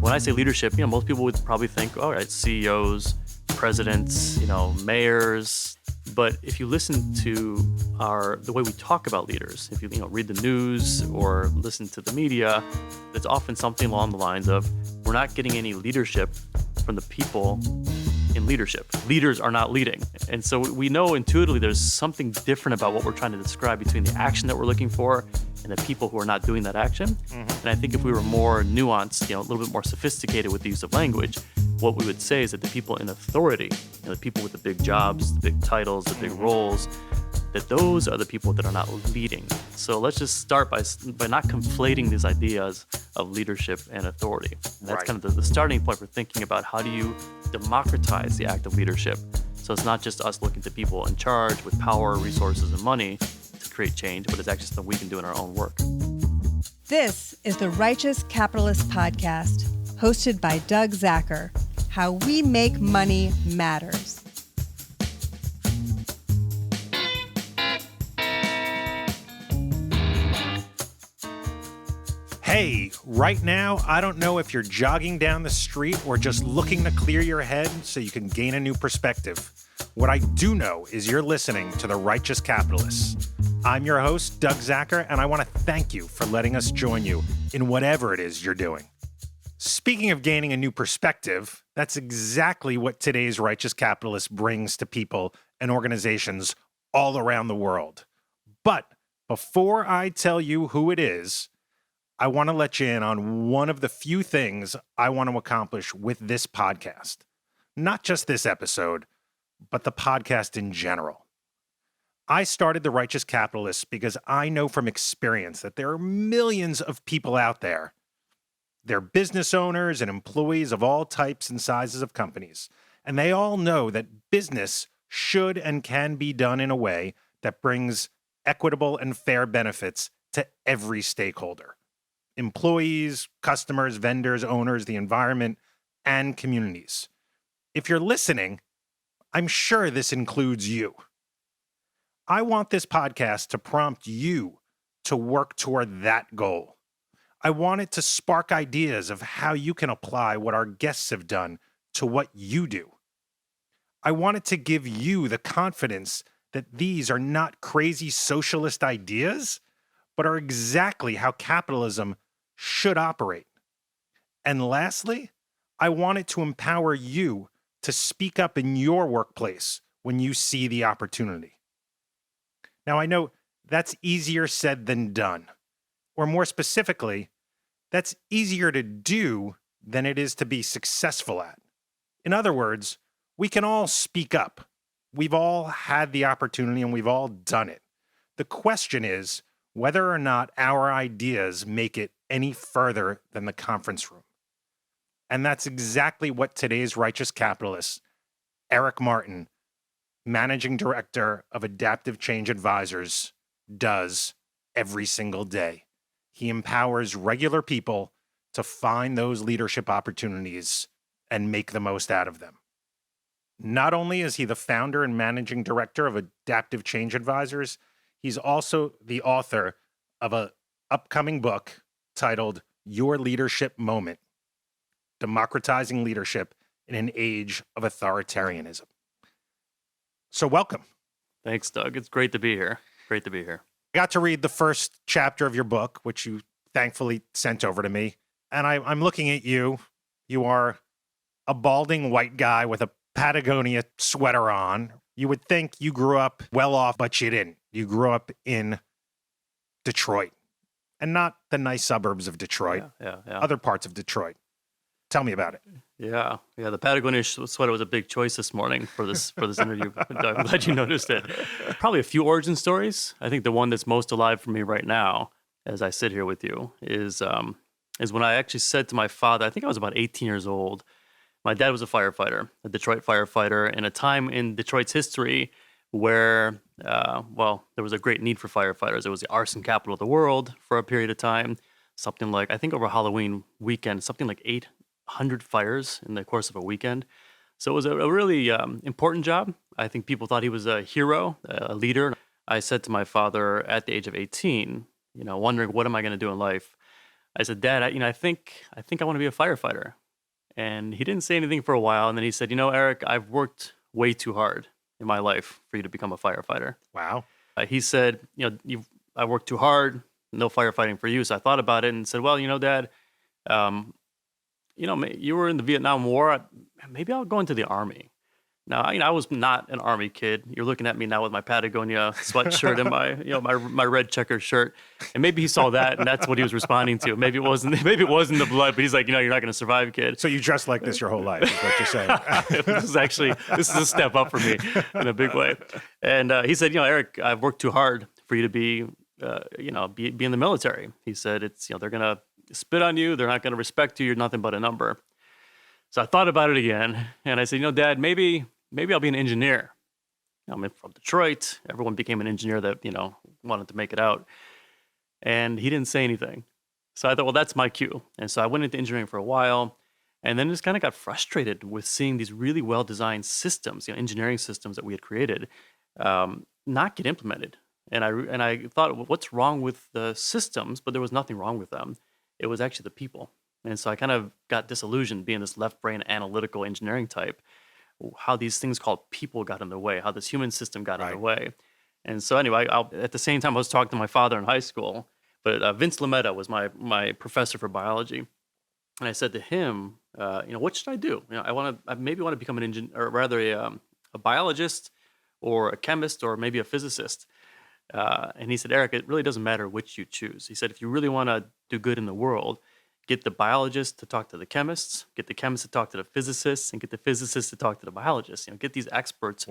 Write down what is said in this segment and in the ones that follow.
When I say leadership, most people would probably think, all right, CEOs, presidents, mayors. But if you listen to the way we talk about leaders, if you read the news or listen to the media, it's often something along the lines of, we're not getting any leadership from the people in leadership. Leaders are not leading. And so we know intuitively there's something different about what we're trying to describe between the action that we're looking for and the people who are not doing that action. Mm-hmm. And I think if we were more nuanced, a little bit more sophisticated with the use of language, what we would say is that the people in authority, the people with the big jobs, the big titles, the big roles, that those are the people that are not leading. So let's just start by not conflating these ideas of leadership and authority. And that's kind of the starting point for thinking about how do you democratize the act of leadership. So it's not just us looking to people in charge with power, resources, and money to create change, but it's actually something we can do in our own work. This is the Righteous Capitalist Podcast, hosted by Doug Zacker. How we make money matters. Hey, right now, I don't know if you're jogging down the street or just looking to clear your head so you can gain a new perspective. What I do know is you're listening to The Righteous Capitalists. I'm your host, Doug Zacker, and I want to thank you for letting us join you in whatever it is you're doing. Speaking of gaining a new perspective, that's exactly what today's Righteous Capitalist brings to people and organizations all around the world. But before I tell you who it is, I want to let you in on one of the few things I want to accomplish with this podcast. Not just this episode, but the podcast in general. I started The Righteous Capitalists because I know from experience that there are millions of people out there. They're business owners and employees of all types and sizes of companies, and they all know that business should and can be done in a way that brings equitable and fair benefits to every stakeholder. Employees, customers, vendors, owners, the environment, and communities. If you're listening, I'm sure this includes you. I want this podcast to prompt you to work toward that goal. I want it to spark ideas of how you can apply what our guests have done to what you do. I want it to give you the confidence that these are not crazy socialist ideas, but are exactly how capitalism should operate. And lastly, I want it to empower you to speak up in your workplace when you see the opportunity. Now, I know that's easier said than done. Or more specifically, that's easier to do than it is to be successful at. In other words, we can all speak up. We've all had the opportunity and we've all done it. The question is whether or not our ideas make it any further than the conference room. And that's exactly what today's Righteous Capitalist, Eric Martin, Managing Director of Adaptive Change Advisors, does every single day. He empowers regular people to find those leadership opportunities and make the most out of them. Not only is he the founder and managing director of Adaptive Change Advisors, he's also the author of an upcoming book titled Your Leadership Moment, Democratizing Leadership in an Age of Authoritarianism. So welcome. Thanks, Doug. It's great to be here. Great to be here. I got to read the first chapter of your book, which you thankfully sent over to me. And I'm looking at you. You are a balding white guy with a Patagonia sweater on. You would think you grew up well off, but you didn't. You grew up in Detroit, and not the nice suburbs of Detroit, other parts of Detroit. Tell me about it. Yeah. The Patagonia sweater was a big choice this morning for this interview. I'm glad you noticed it. Probably a few origin stories. I think the one that's most alive for me right now, as I sit here with you, is when I actually said to my father, I think I was about 18 years old. My dad was a firefighter, a Detroit firefighter, in a time in Detroit's history where, there was a great need for firefighters. It was the arson capital of the world for a period of time. Something like, I think over Halloween weekend, something like 800 fires in the course of a weekend. So it was a really important job. I think people thought he was a hero, a leader. I said to my father at the age of 18, wondering what am I going to do in life? I said, Dad, I think I want to be a firefighter. And he didn't say anything for a while. And then he said, Eric, I've worked way too hard in my life for you to become a firefighter. Wow. He said, I worked too hard, no firefighting for you. So I thought about it and said, well, Dad, um, you were in the Vietnam War. Maybe I'll go into the Army. Now, I was not an Army kid. You're looking at me now with my Patagonia sweatshirt and my red checkered shirt. And maybe he saw that, and that's what he was responding to. Maybe it wasn't the blood, but he's like, you're not going to survive, kid. So you dressed like this your whole life, is what you're saying. This is a step up for me in a big way. And he said, Eric, I've worked too hard for you to be in the military. He said, it's they're going to spit on you. They're not going to respect you. You're nothing but a number. So I thought about it again, and I said, Dad, maybe I'll be an engineer. I'm from Detroit. Everyone became an engineer that, wanted to make it out. And he didn't say anything. So I thought, well, that's my cue. And so I went into engineering for a while, and then just kind of got frustrated with seeing these really well-designed systems, engineering systems that we had created, not get implemented. And I thought, well, what's wrong with the systems? But there was nothing wrong with them. It was actually the people. And so I kind of got disillusioned being this left brain analytical engineering type, how these things called people got in the way, how this human system got in the way. And so anyway, at the same time, I was talking to my father in high school, but Vince Lametta was my professor for biology. And I said to him, what should I do? I maybe want to become an engineer, or rather a biologist or a chemist or maybe a physicist. And he said, Eric, it really doesn't matter which you choose. He said, if you really want to do good in the world, get the biologists to talk to the chemists, get the chemists to talk to the physicists, and get the physicists to talk to the biologists. Get these experts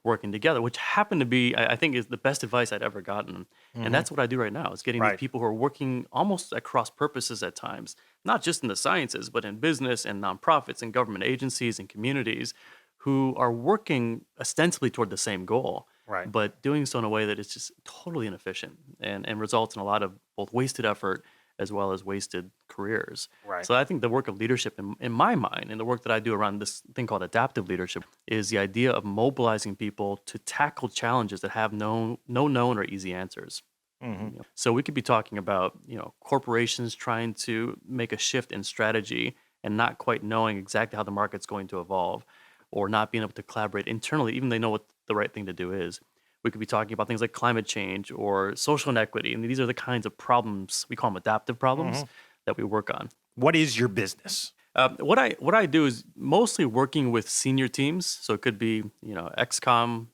working together, which happened to be, I think, is the best advice I'd ever gotten. Mm-hmm. And that's what I do right now, is getting these people who are working almost at cross purposes at times, not just in the sciences, but in business and nonprofits and government agencies and communities who are working ostensibly toward the same goal, but doing so in a way that is just totally inefficient and results in a lot of both wasted effort as well as wasted careers. So I think the work of leadership, in my mind, and the work that I do around this thing called adaptive leadership, is the idea of mobilizing people to tackle challenges that have no known or easy answers. Mm-hmm. So we could be talking about corporations trying to make a shift in strategy and not quite knowing exactly how the market's going to evolve, or not being able to collaborate internally, even though they know what the right thing to do is. We could be talking about things like climate change or social inequity. And these are the kinds of problems, we call them adaptive problems, that we work on. What is your business? What I do is mostly working with senior teams. So it could be, XCOM,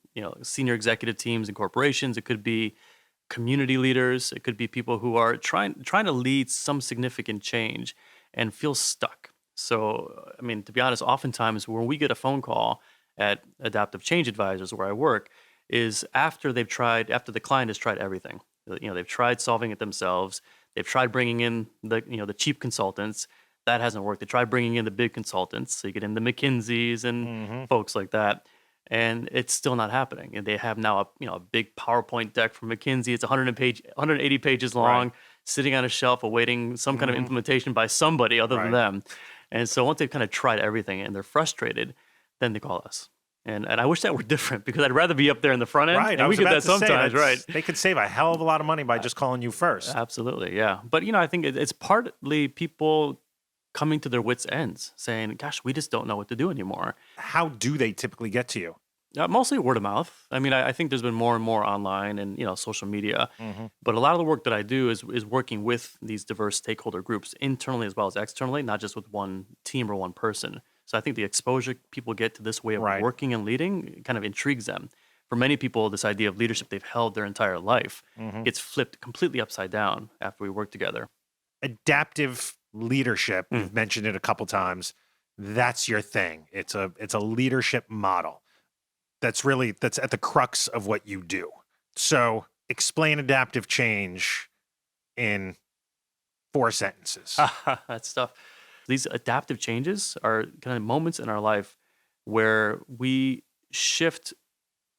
senior executive teams in corporations. It could be community leaders. It could be people who are trying to lead some significant change and feel stuck. So, to be honest, oftentimes when we get a phone call at Adaptive Change Advisors, where I work, is after the client has tried everything. They've tried solving it themselves. They've tried bringing in the cheap consultants. That hasn't worked. They tried bringing in the big consultants. So you get in the McKinseys and folks like that, and it's still not happening. And they have now a big PowerPoint deck from McKinsey. It's 180 pages long, sitting on a shelf awaiting some kind of implementation by somebody other than them. And so once they've kind of tried everything and they're frustrated, then they call us. And I wish that were different, because I'd rather be up there in the front end. Right. And we get that sometimes, right? They could save a hell of a lot of money by just calling you first. Absolutely, yeah. But, I think it's partly people coming to their wits' ends, saying, gosh, we just don't know what to do anymore. How do they typically get to you? Mostly word of mouth. I think there's been more and more online and, social media. But a lot of the work that I do is working with these diverse stakeholder groups, internally as well as externally, not just with one team or one person. So I think the exposure people get to this way of working and leading kind of intrigues them. For many people, this idea of leadership they've held their entire life gets flipped completely upside down after we work together. Adaptive leadership, you've mentioned it a couple times. That's your thing. It's a leadership model. That's at the crux of what you do. So explain adaptive change in 4 sentences. That's tough. These adaptive changes are kind of moments in our life where we shift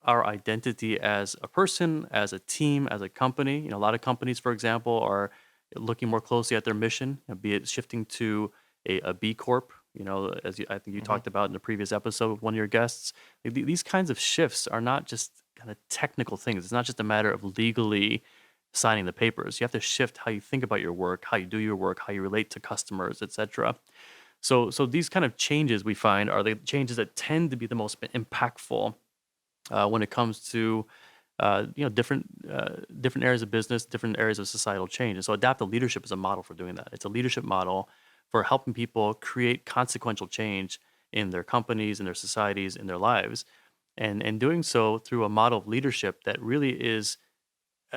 our identity as a person, as a team, as a company. A lot of companies, for example, are looking more closely at their mission, be it shifting to a B Corp, as I think you talked about in the previous episode with one of your guests. These kinds of shifts are not just kind of technical things. It's not just a matter of legally signing the papers. You have to shift how you think about your work, how you do your work, how you relate to customers, etc. So these kind of changes we find are the changes that tend to be the most impactful when it comes to different areas of business, different areas of societal change. And so adaptive leadership is a model for doing that. It's a leadership model for helping people create consequential change in their companies, in their societies, in their lives, and doing so through a model of leadership that really is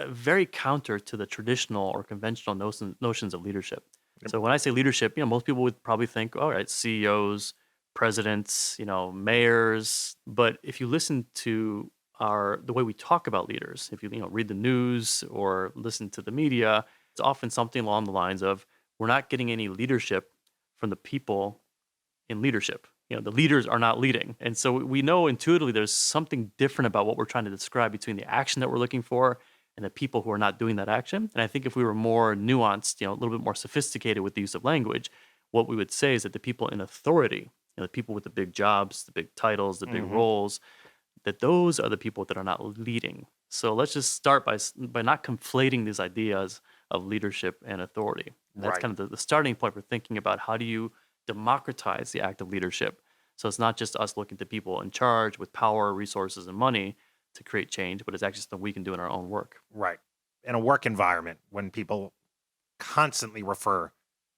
very counter to the traditional or conventional notions of leadership. So when I say leadership, most people would probably think, all right, CEOs, presidents, mayors. But if you listen to the way we talk about leaders, if you read the news or listen to the media, it's often something along the lines of, we're not getting any leadership from the people in leadership. The leaders are not leading. And so we know intuitively there's something different about what we're trying to describe between the action that we're looking for and the people who are not doing that action. And I think if we were more nuanced, a little bit more sophisticated with the use of language, what we would say is that the people in authority, the people with the big jobs, the big titles, the big roles, that those are the people that are not leading. So let's just start by not conflating these ideas of leadership and authority. And that's kind of the starting point for thinking about how do you democratize the act of leadership. So it's not just us looking to people in charge with power, resources, and money to create change, but it's actually something we can do in our own work. Right. In a work environment, when people constantly refer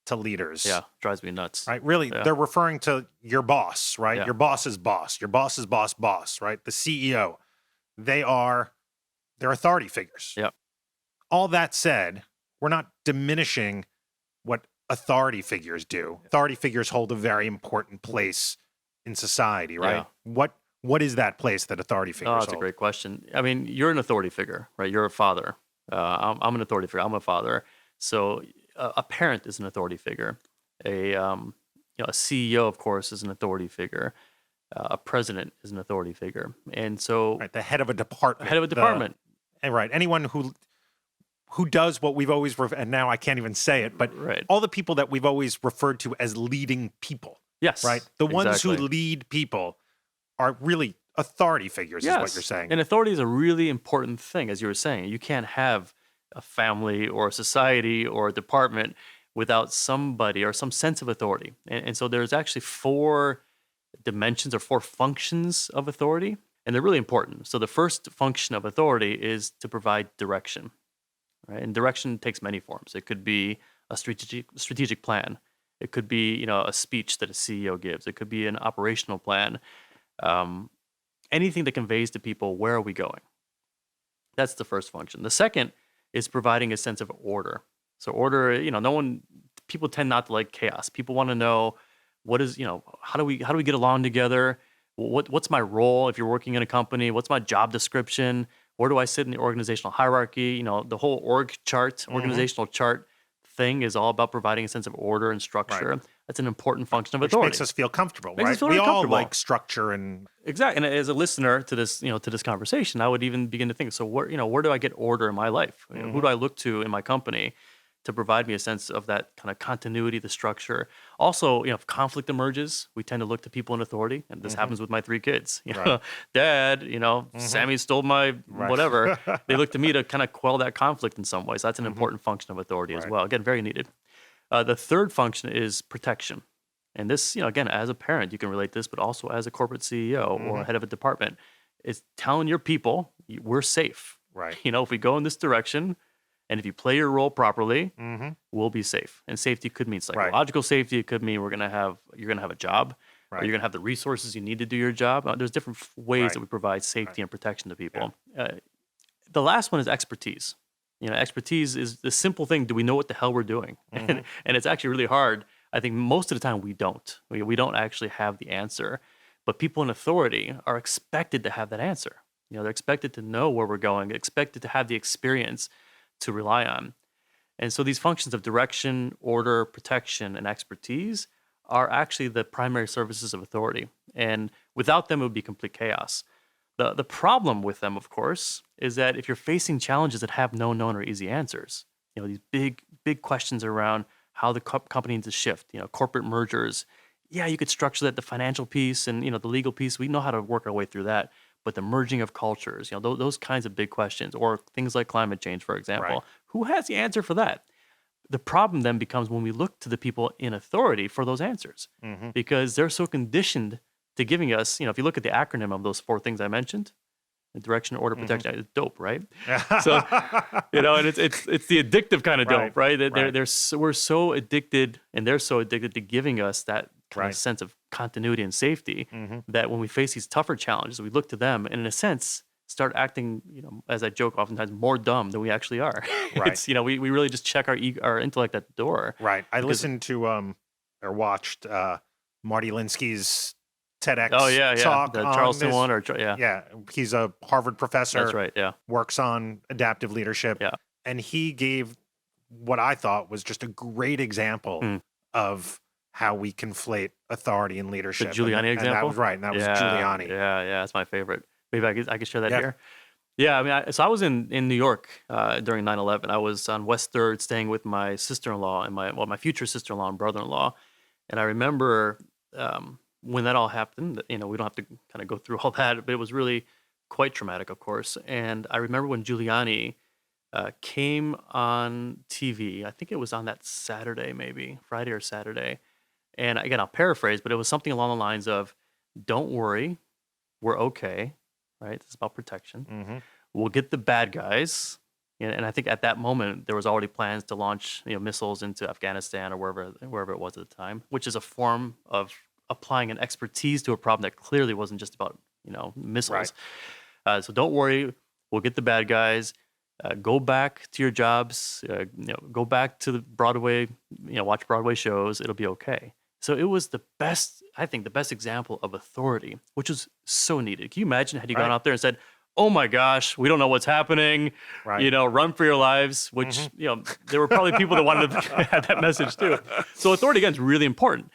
to leaders. Yeah, drives me nuts. Right. Really, they're referring to your boss, right? Yeah. Your boss's boss, your boss's boss, right? The CEO. They're authority figures. Yeah. All that said, we're not diminishing what authority figures do. Authority figures hold a very important place in society, right? Yeah. What is that place that authority figures hold? That's a great question. I mean, you're an authority figure, right? You're a father. I'm an authority figure. I'm a father. So a parent is an authority figure. A CEO, of course, is an authority figure. A president is an authority figure. And so the head of a department. Right. Anyone who does what we've always, and now I can't even say it, but all the people that we've always referred to as leading people. Yes. Right? The ones who lead people are really authority figures, is what you're saying. And authority is a really important thing, as you were saying. You can't have a family or a society or a department without somebody or some sense of authority. And so there's actually 4 dimensions or 4 functions of authority, and they're really important. So the first function of authority is to provide direction. Right? And direction takes many forms. It could be a strategic plan. It could be, a speech that a CEO gives. It could be an operational plan. Anything that conveys to people, where are we going? That's the first function. The second is providing a sense of order. So order, people tend not to like chaos. People want to know how do we get along together? What's my role if you're working in a company? What's my job description? Where do I sit in the organizational hierarchy? The whole organizational chart thing is all about providing a sense of order and structure. Right. That's an important function of authority. Which makes us feel comfortable, right? We all like structure and exactly. And as a listener to this, to this conversation, I would even begin to think, so where do I get order in my life? Who do I look to in my company to provide me a sense of that kind of continuity, the structure? Also, if conflict emerges, we tend to look to people in authority, and this happens with my 3 kids. Dad, Sammy stole my whatever. They look to me to kind of quell that conflict in some ways. That's an important function of authority as well. Again, very needed. The third function is protection. And this, again, as a parent, you can relate this, but also as a corporate CEO or head of a department, is telling your people, we're safe. Right. If we go in this direction, and if you play your role properly, we'll be safe. And safety could mean psychological safety. It could mean you're gonna have a job, or you're gonna have the resources you need to do your job. There's different ways that we provide safety and protection to people. Yeah. The last one is expertise. Expertise is the simple thing. Do we know what the hell we're doing? And it's actually really hard. I think most of the time we don't. We don't actually have the answer. But people in authority are expected to have that answer. They're expected to know where we're going, expected to have the experience to rely on. And so these functions of direction, order, protection, and expertise are actually the primary services of authority. And without them, it would be complete chaos. The problem with them, of course, is that if you're facing challenges that have no known or easy answers, these big questions around how the company needs to shift, corporate mergers, you could structure that, the financial piece and, the legal piece, we know how to work our way through that. but the merging of cultures, those kinds of big questions, or things like climate change, for example. Right. Who has the answer for that? The problem then becomes when we look to the people in authority for those answers, because they're so conditioned to giving us, if you look at the acronym of those four things I mentioned, the direction, order, protection, it's dope, right? So, and it's the addictive kind of dope, right? We're so addicted, and they're so addicted to giving us that kind of sense of continuity and safety that when we face these tougher challenges, we look to them and in a sense start acting, as I joke oftentimes, more dumb than we actually are. Right. It's, we really just check our intellect at the door. Right. I listened to or watched Marty Linsky's TEDx talk the on Charleston this. one, Yeah, he's a Harvard professor. That's right. Yeah, works on adaptive leadership. Yeah. And he gave what I thought was just a great example of how we conflate authority and leadership. The Giuliani example? And that was right. And that was Giuliani. Yeah, that's my favorite. Maybe I could share that Yeah. here. Yeah, I mean, so I was in New York during 9/11. I was on West 3rd staying with my sister-in-law and my future sister-in-law and brother-in-law. And I remember when that all happened, we don't have to kind of go through all that, but it was really quite traumatic, of course. And I remember when Giuliani came on TV, I think it was on that Saturday, maybe Friday or Saturday. And again, I'll paraphrase, but it was something along the lines of, "Don't worry, we're okay." Right? It's about protection. We'll get the bad guys. And I think at that moment, there was already plans to launch missiles into Afghanistan or wherever it was at the time, which is a form of applying an expertise to a problem that clearly wasn't just about missiles. Right. So don't worry, we'll get the bad guys. Go back to your jobs. Go back to the Broadway. Watch Broadway shows. It'll be okay. So it was the best example of authority, which was so needed. Can you imagine had you gone out there and said, "Oh my gosh, we don't know what's happening. Right. Run for your lives," which, there were probably people that wanted to have that message too. So authority, again, is really important.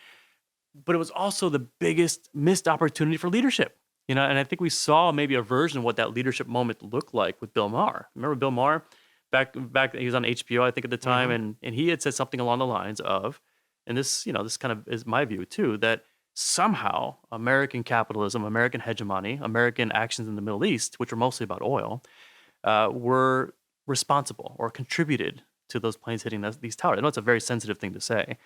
But it was also the biggest missed opportunity for leadership. And I think we saw maybe a version of what that leadership moment looked like with Bill Maher. Remember Bill Maher? Back he was on HBO, I think, at the time, and he had said something along the lines of, and this kind of is my view too, that somehow American capitalism, American hegemony, American actions in the Middle East, which were mostly about oil, were responsible or contributed to those planes hitting these towers. I know it's a very sensitive thing to say.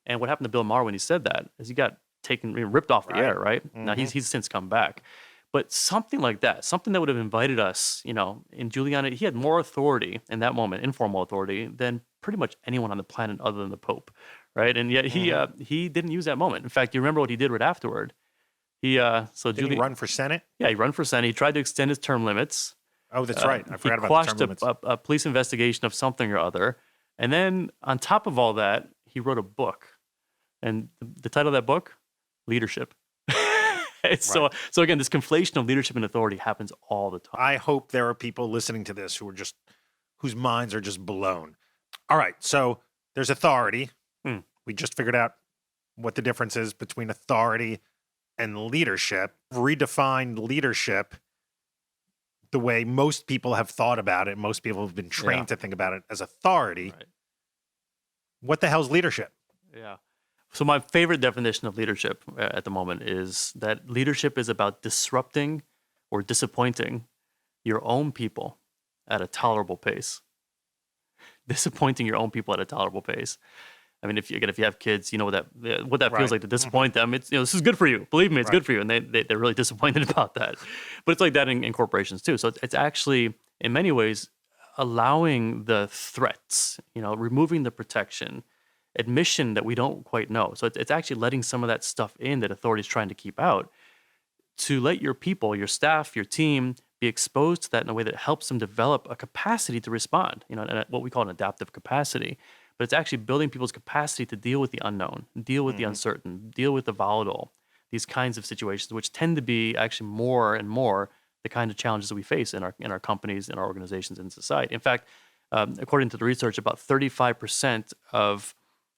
And what happened to Bill Maher when he said that is he got ripped off the air, right? Now he's since come back. But something like that, something that would have invited us, in Giuliani, he had more authority in that moment, informal authority, than pretty much anyone on the planet other than the Pope, right? And yet he didn't use that moment. In fact, you remember what he did right afterward? He run for Senate? Yeah, he ran for Senate. He tried to extend his term limits. Oh, that's right. I forgot about the term limits. He quashed a police investigation of something or other. And then on top of all that, he wrote a book. And the title of that book, Leadership. So again, this conflation of leadership and authority happens all the time. I hope there are people listening to this whose minds are just blown. All right, so there's authority. We just figured out what the difference is between authority and leadership. Redefined leadership the way most people have thought about it. Most people have been trained to think about it as authority. Right. What the hell's leadership? Yeah. So my favorite definition of leadership at the moment is that leadership is about disrupting or disappointing your own people at a tolerable pace. Disappointing your own people at a tolerable pace. I mean, if you have kids, you know what that feels like to disappoint them. It's this is good for you. Believe me, it's good for you, and they're really disappointed about that. But it's like that in corporations too. So it's actually in many ways allowing the threats, removing the protection, admission that we don't quite know. So it's actually letting some of that stuff in that authority is trying to keep out, to let your people, your staff, your team be exposed to that in a way that helps them develop a capacity to respond, and what we call an adaptive capacity. But it's actually building people's capacity to deal with the unknown, deal with the uncertain, deal with the volatile, these kinds of situations, which tend to be actually more and more the kind of challenges that we face in our companies, in our organizations, in society. In fact, according to the research, about 35% of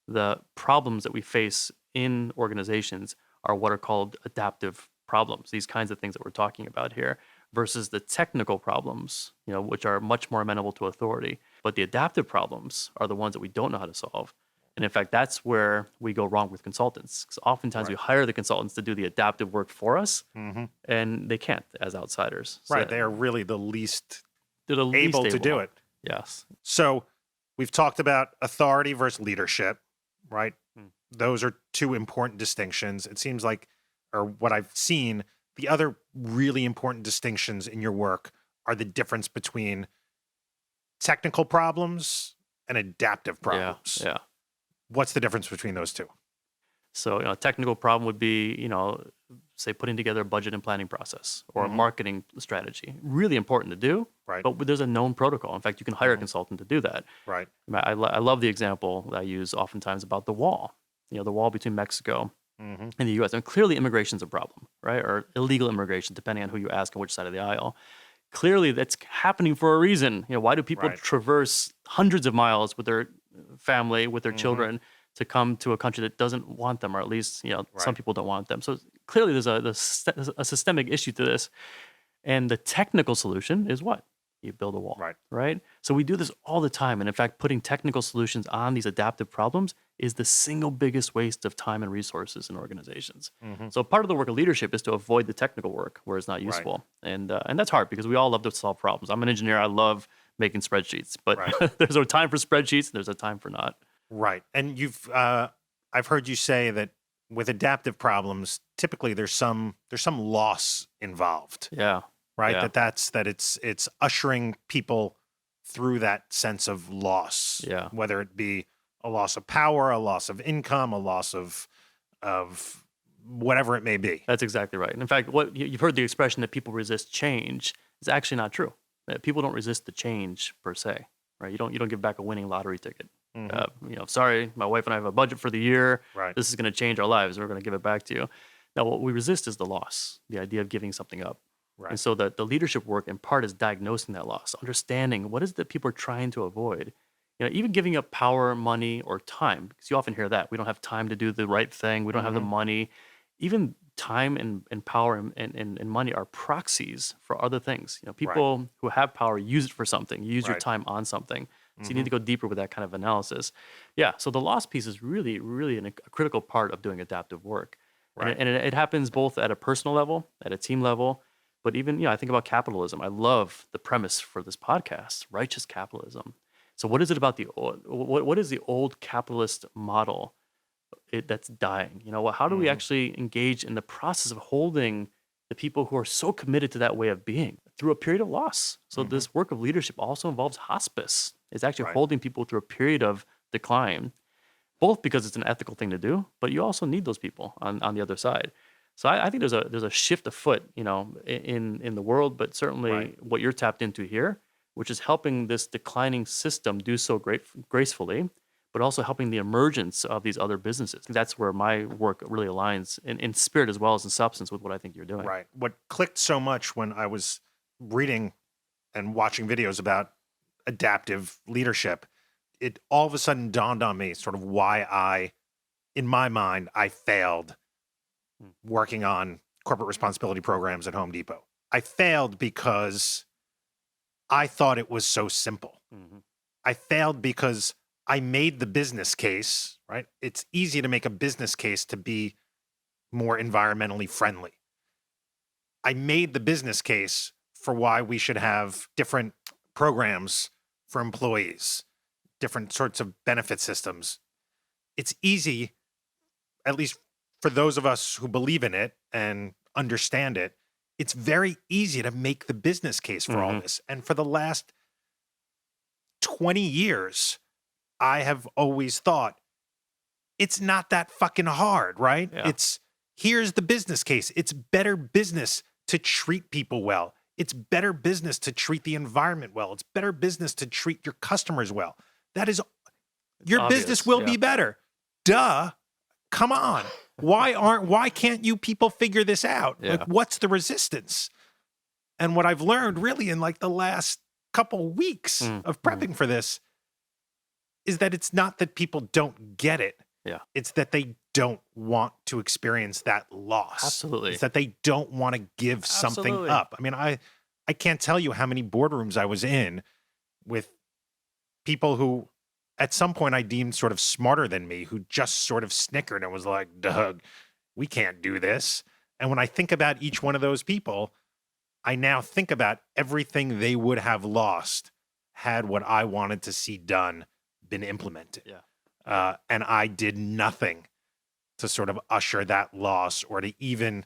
the problems that we face in organizations are what are called adaptive problems, these kinds of things that we're talking about here, versus the technical problems, which are much more amenable to authority. But the adaptive problems are the ones that we don't know how to solve. And in fact, that's where we go wrong with consultants. Because oftentimes we hire the consultants to do the adaptive work for us, and they can't as outsiders. So Right. They are really the least they're the least able to do it. Yes. So we've talked about authority versus leadership, right? Those are two important distinctions. It seems like, or what I've seen, the other really important distinctions in your work are the difference between technical problems and adaptive problems. Yeah. What's the difference between those two? So, a technical problem would be, say putting together a budget and planning process or a marketing strategy. Really important to do, Right. but there's a known protocol. In fact, you can hire a consultant to do that. Right. I love the example that I use oftentimes about the wall. The wall between Mexico and the U.S. And clearly, immigration is a problem, right? Or illegal immigration, depending on who you ask and which side of the aisle. Clearly, that's happening for a reason. Why do people traverse hundreds of miles with their family, with their children, to come to a country that doesn't want them, or at least some people don't want them? So clearly, there's a systemic issue to this. And the technical solution is what? You build a wall, right? So we do this all the time. And in fact, putting technical solutions on these adaptive problems is the single biggest waste of time and resources in organizations. So part of the work of leadership is to avoid the technical work where it's not useful. And that's hard because we all love to solve problems. I'm an engineer. I love making spreadsheets, but there's a time for spreadsheets and there's a time for not. Right. And I've heard you say that with adaptive problems, typically there's some loss involved. Yeah. Right. Yeah. That it's ushering people through that sense of loss. Yeah. Whether it be a loss of power, a loss of income, a loss of whatever it may be. That's exactly right. And in fact, what you've heard the expression that people resist change is actually not true. People don't resist the change per se. Right. You don't give back a winning lottery ticket. Sorry, my wife and I have a budget for the year. Right. This is going to change our lives. We're going to give it back to you. Now, what we resist is the loss, the idea of giving something up. Right. And so the leadership work in part is diagnosing that loss, understanding what is it that people are trying to avoid. Even giving up power, money, or time, because you often hear that. We don't have time to do the right thing. We don't have the money. Even time and power and money are proxies for other things. People who have power use it for something. You use your time on something. So you need to go deeper with that kind of analysis. Yeah, so the loss piece is really, really a critical part of doing adaptive work. Right. And it happens both at a personal level, at a team level, but even, I think about capitalism. I love the premise for this podcast, righteous capitalism. So what is it about what is the old capitalist model that's dying? How do we actually engage in the process of holding the people who are so committed to that way of being through a period of loss? So this work of leadership also involves hospice. It's actually holding people through a period of decline, both because it's an ethical thing to do, but you also need those people on the other side. So I think there's a shift afoot, in the world, but certainly what you're tapped into here, which is helping this declining system do so gracefully, but also helping the emergence of these other businesses. That's where my work really aligns in spirit as well as in substance with what I think you're doing. Right. What clicked so much when I was reading and watching videos about adaptive leadership, it all of a sudden dawned on me sort of why in my mind, I failed working on corporate responsibility programs at Home Depot. I failed because I thought it was so simple. I failed because I made the business case, right? It's easy to make a business case to be more environmentally friendly. I made the business case for why we should have different programs for employees, different sorts of benefit systems. It's easy, at least for those of us who believe in it and understand it, it's very easy to make the business case for all this. And for the last 20 years, I have always thought it's not that fucking hard, right? Yeah. Here's the business case. It's better business to treat people well. It's better business to treat the environment well. It's better business to treat your customers well. That is, your obvious, business will be better. Duh. Come on. Why can't you people figure this out? Yeah. Like, what's the resistance? And what I've learned really in like the last couple weeks of prepping for this is that it's not that people don't get it. Yeah. It's that they don't want to experience that loss. Absolutely. It's that they don't want to give something up. I mean, I can't tell you how many boardrooms I was in with people who at some point I deemed sort of smarter than me, who just sort of snickered and was like, Doug, we can't do this. And when I think about each one of those people, I now think about everything they would have lost had what I wanted to see done been implemented. Yeah. And I did nothing to sort of usher that loss or to even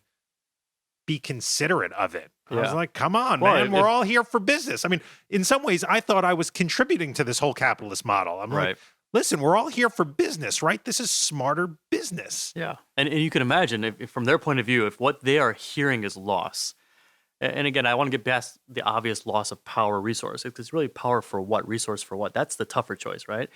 be considerate of it. I was like, come on, man, we're all here for business. I mean, in some ways, I thought I was contributing to this whole capitalist model. I'm like, listen, we're all here for business, right? This is smarter business. Yeah. And you can imagine, if from their point of view, if what they are hearing is loss, and again, I want to get past the obvious loss of power resource. It's really power for what, resource for what? That's the tougher choice, right?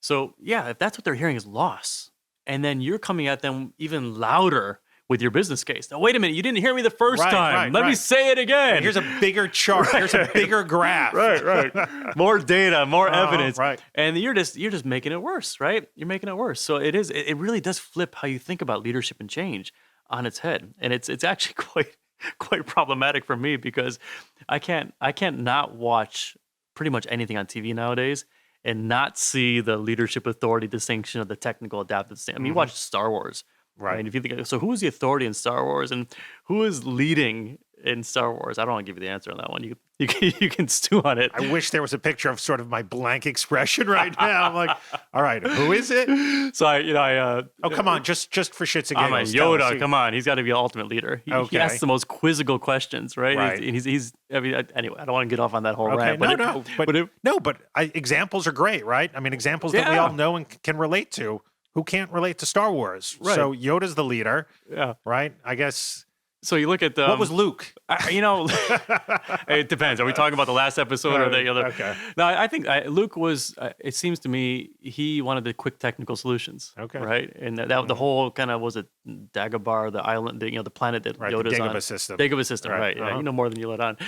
So yeah, if that's what they're hearing is loss, and then you're coming at them even louder with your business case. Now, wait a minute, you didn't hear me the first time. Let me say it again. And here's a bigger chart. Here's a bigger graph. More data, more evidence. And you're just making it worse, right? You're making it worse. So it really does flip how you think about leadership and change on its head. And it's actually quite problematic for me, because I can't not watch pretty much anything on TV nowadays and not see the leadership authority distinction of the technical adaptive distinction. I mean, you watch Star Wars. Right. And if you think, so who is the authority in Star Wars and who is leading in Star Wars? I don't want to give you the answer on that one. You can stew on it. I wish there was a picture of sort of my blank expression right now. I'm like, all right, who is it? So oh, come on, just for shits and giggles. Yoda, come on. He's got to be the ultimate leader. He asks the most quizzical questions, right? Right. He's I mean, anyway, I don't want to get off on that whole rant. But examples are great, right? I mean, examples that we all know and can relate to. Who can't relate to Star Wars? Right. So Yoda's the leader. Yeah. Right? I guess. So you look at what was Luke? It depends. Are we talking about the last episode or the other? Okay. No, I think Luke was. It seems to me he wanted the quick technical solutions. Okay. Right, and that the whole kind of was it Dagobah, the island, the planet that Yoda's the Dagobah on. system. Dagobah system. Right. Yeah, you know more than you let on.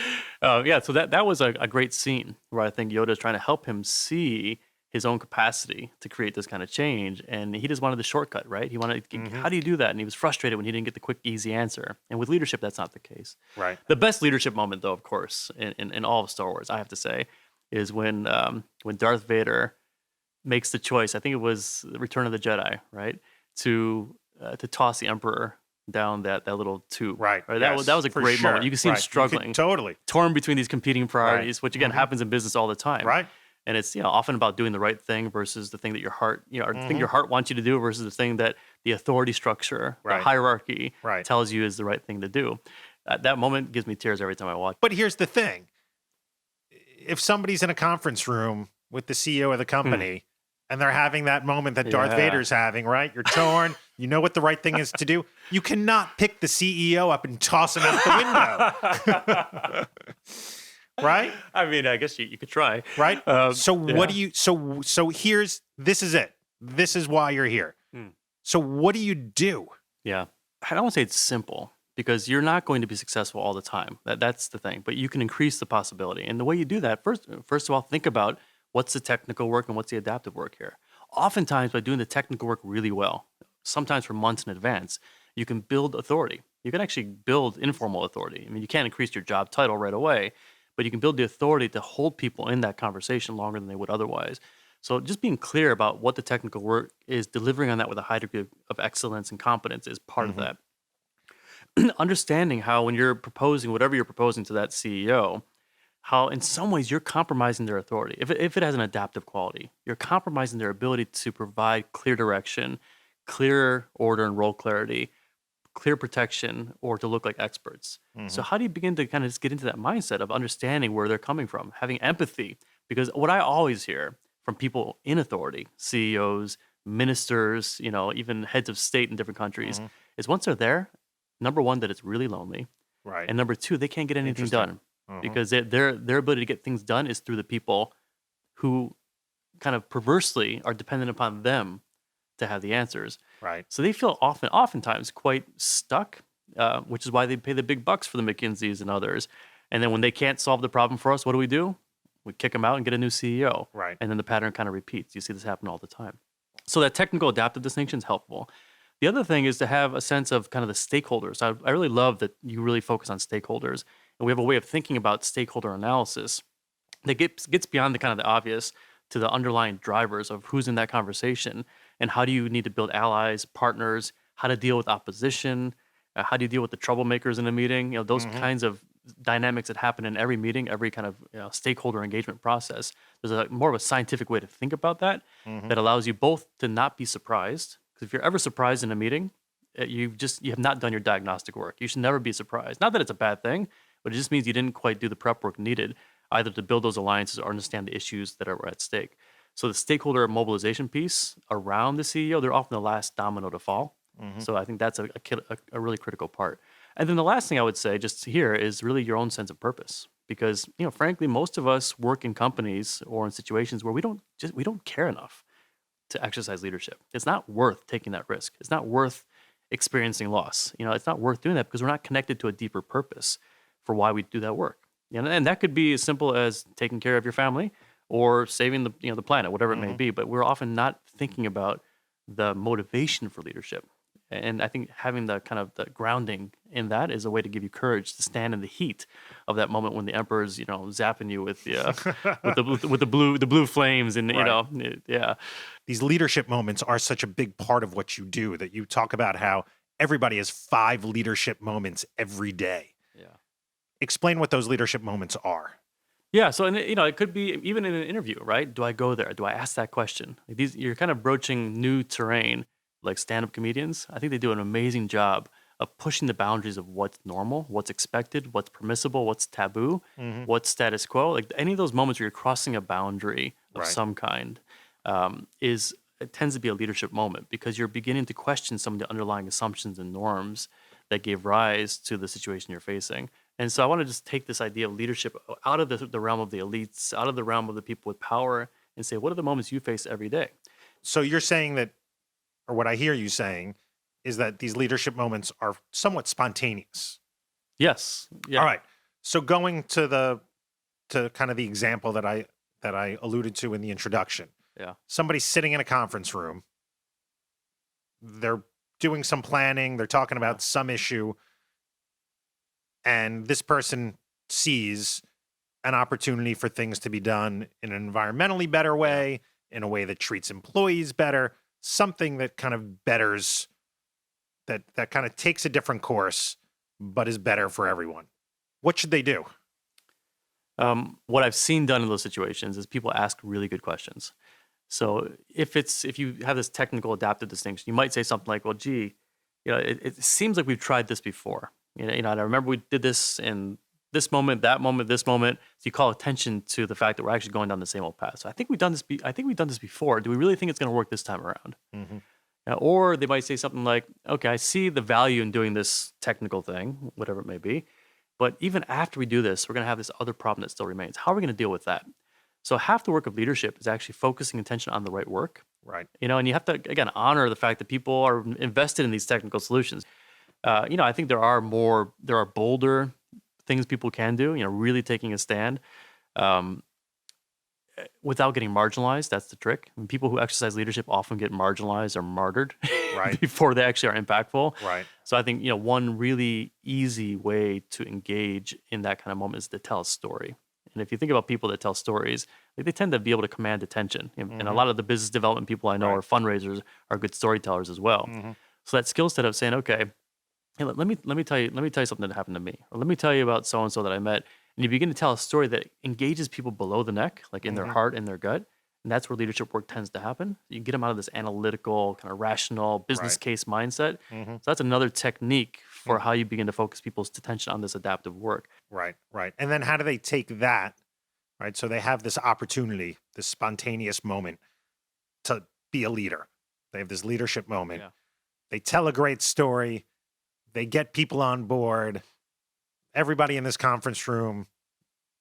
Yeah. So that was a great scene where I think Yoda's trying to help him see his own capacity to create this kind of change. And he just wanted the shortcut, right? He wanted, how do you do that? And he was frustrated when he didn't get the quick, easy answer. And with leadership, that's not the case. Right. The best leadership moment, though, of course, in all of Star Wars, I have to say, is when Darth Vader makes the choice. I think it was Return of the Jedi, right? To toss the Emperor down that little tube. Right. Yes, that was a great moment. You can see him struggling. Totally. Torn between these competing priorities, which again happens in business all the time. Right. And it's often about doing the right thing versus the thing that your heart, or the thing your heart wants you to do versus the thing that the authority structure, the hierarchy tells you is the right thing to do. That moment gives me tears every time I watch. But here's the thing. If somebody's in a conference room with the CEO of the company and they're having that moment that Darth Vader's having, right? You're torn. You know what the right thing is to do. You cannot pick the CEO up and toss him out the window. Right? I mean, I guess you could try. Right? What do you, this is it. This is why you're here. So what do you do? Yeah. I don't want to say it's simple because you're not going to be successful all the time. That's the thing. But you can increase the possibility. And the way you do that, first of all, think about what's the technical work and what's the adaptive work here. Oftentimes, by doing the technical work really well, sometimes for months in advance, you can build authority. You can actually build informal authority. I mean, you can't increase your job title right away, but you can build the authority to hold people in that conversation longer than they would otherwise. So just being clear about what the technical work is, delivering on that with a high degree of excellence and competence is part of that. Understanding how when you're proposing whatever you're proposing to that CEO, how in some ways you're compromising their authority. If it has an adaptive quality, you're compromising their ability to provide clear direction, clear order and role clarity, clear protection, or to look like experts. So how do you begin to kind of just get into that mindset of understanding where they're coming from, having empathy? Because what I always hear from people in authority, CEOs, ministers, even heads of state in different countries, is once they're there, number one, that it's really lonely. Right. And number two, they can't get anything done because their ability to get things done is through the people who kind of perversely are dependent upon them to have the answers. Right. So they feel oftentimes quite stuck, which is why they pay the big bucks for the McKinseys and others. And then when they can't solve the problem for us, what do? We kick them out and get a new CEO. Right. And then the pattern kind of repeats. You see this happen all the time. So that technical adaptive distinction is helpful. The other thing is to have a sense of kind of the stakeholders. I really love that you really focus on stakeholders. And we have a way of thinking about stakeholder analysis that gets beyond the kind of the obvious. to the underlying drivers of who's in that conversation and how do you need to build allies, partners, how to deal with opposition, how do you deal with the troublemakers in a meeting, those kinds of dynamics that happen in every meeting, every kind of stakeholder engagement process. There's more of a scientific way to think about that that allows you both to not be surprised. Because if you're ever surprised in a meeting, you have not done your diagnostic work. You should never be surprised. Not that it's a bad thing, but it just means you didn't quite do the prep work needed either to build those alliances or understand the issues that are at stake. So the stakeholder mobilization piece around the CEO, they're often the last domino to fall. So I think that's a really critical part. And then the last thing I would say just here is really your own sense of purpose. Because, frankly, most of us work in companies or in situations where we don't care enough to exercise leadership. It's not worth taking that risk. It's not worth experiencing loss. It's not worth doing that because we're not connected to a deeper purpose for why we do that work. And that could be as simple as taking care of your family or saving the planet, whatever it may be. But we're often not thinking about the motivation for leadership. And I think having the kind of the grounding in that is a way to give you courage to stand in the heat of that moment when the emperor's zapping you with the with the blue flames and yeah. These leadership moments are such a big part of what you do that you talk about how everybody has 5 leadership moments every day. Yeah. Explain what those leadership moments are. Yeah, so it could be even in an interview, right? Do I go there? Do I ask that question? You're kind of broaching new terrain. Like stand-up comedians, I think they do an amazing job of pushing the boundaries of what's normal, what's expected, what's permissible, what's taboo, what's status quo. Like any of those moments where you're crossing a boundary of some kind it tends to be a leadership moment because you're beginning to question some of the underlying assumptions and norms that gave rise to the situation you're facing. And so I want to just take this idea of leadership out of the realm of the elites, out of the realm of the people with power, and say, what are the moments you face every day? So you're saying that, or what I hear you saying, is that these leadership moments are somewhat spontaneous. Yes. Yeah. All right. So going to kind of the example that I alluded to in the introduction. Yeah. Somebody's sitting in a conference room. They're doing some planning. They're talking about some issue. And this person sees an opportunity for things to be done in an environmentally better way, in a way that treats employees better, something that kind of betters, that kind of takes a different course, but is better for everyone. What should they do? What I've seen done in those situations is people ask really good questions. So if you have this technical adaptive distinction, you might say something like, well, gee, it seems like we've tried this before. And I remember we did this in this moment, that moment, this moment. So you call attention to the fact that we're actually going down the same old path. So I think we've done this before. Do we really think it's going to work this time around? Or they might say something like, okay, I see the value in doing this technical thing, whatever it may be. But even after we do this, we're going to have this other problem that still remains. How are we going to deal with that? So half the work of leadership is actually focusing attention on the right work. Right. And you have to, again, honor the fact that people are invested in these technical solutions. I think there are bolder things people can do, really taking a stand without getting marginalized. That's the trick. And people who exercise leadership often get marginalized or martyred before they actually are impactful. Right. So I think, one really easy way to engage in that kind of moment is to tell a story. And if you think about people that tell stories, they tend to be able to command attention. And a lot of the business development people I know or fundraisers are good storytellers as well. So that skill set of saying, okay, hey, let me tell you something that happened to me, or let me tell you about so and so that I met, and you begin to tell a story that engages people below the neck, like in their heart and their gut, and that's where leadership work tends to happen. You can get them out of this analytical, kind of rational business case mindset. So that's another technique for how you begin to focus people's attention on this adaptive work. Right. And then how do they take that? Right. So they have this opportunity, this spontaneous moment to be a leader. They have this leadership moment. Yeah. They tell a great story. They get people on board. Everybody in this conference room